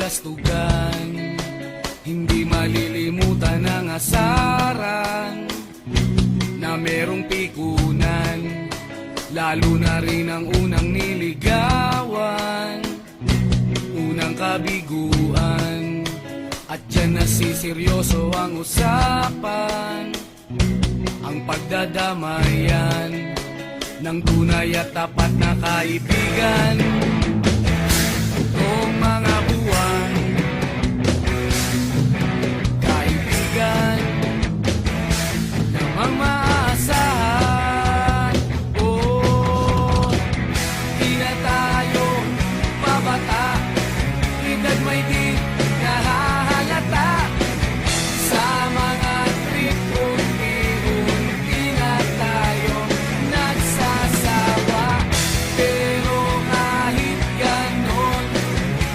kabalastugan. Hindi malilimutan ang asaran na merong pikunan, lalo na rin ang unang niligawan, unang kabiguan. At dyan nasiseryoso ang usapan, ang pagdadamayan ng tunay at tapat na kaibigan. Noong mga buwan, kaibigan namang maaasahan. Oh, di na tayo babata, edad may di nahahalata. Sa mga trip, unti-unti na tayo nagsasawa. Pero kahit ganon,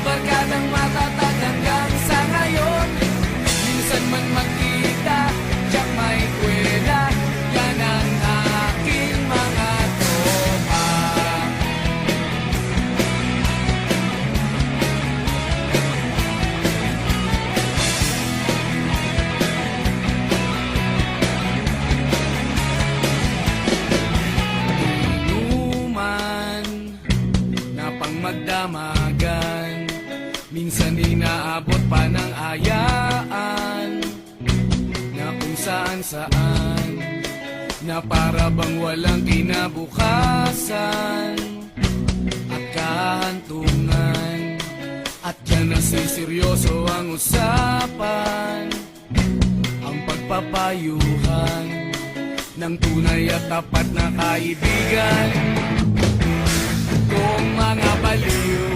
barkadang matatag hanggang sa ngayon. Minsan man magkita, tiyak may kwela, yan ang aking mga tropa. Inuman na pang magdamagan, minsan inaabot pa ng ayaan, na kung saan-saan, na para bang walang kinabukasan at kahantungan. At dyan nasiseryoso ang usapan, ang pagpapayuhan ng tunay at tapat na kaibigan. Kung mga baliw,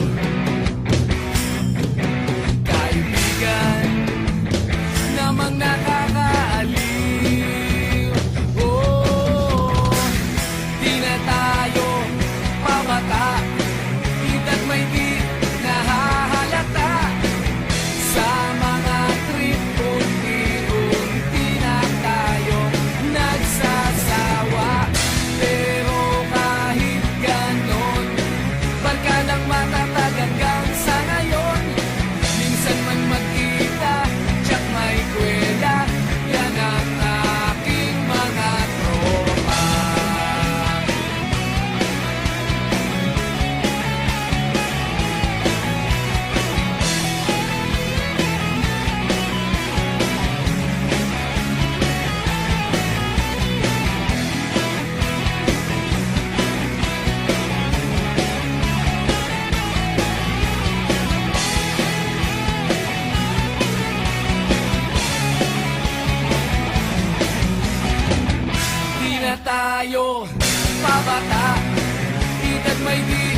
kaibigan namang nakakaaliw. Oh, di na tayo pabata, edad may di nahahalata. Sa mga trip, unti-unti na tayo nagsasawa. Pero kahit ganon, barkadang matatag hanggang sa ngayon. Minsan man magkita, tiyak may kwela, yan ang aking mga tropa. Di na tayo pabata, edad may di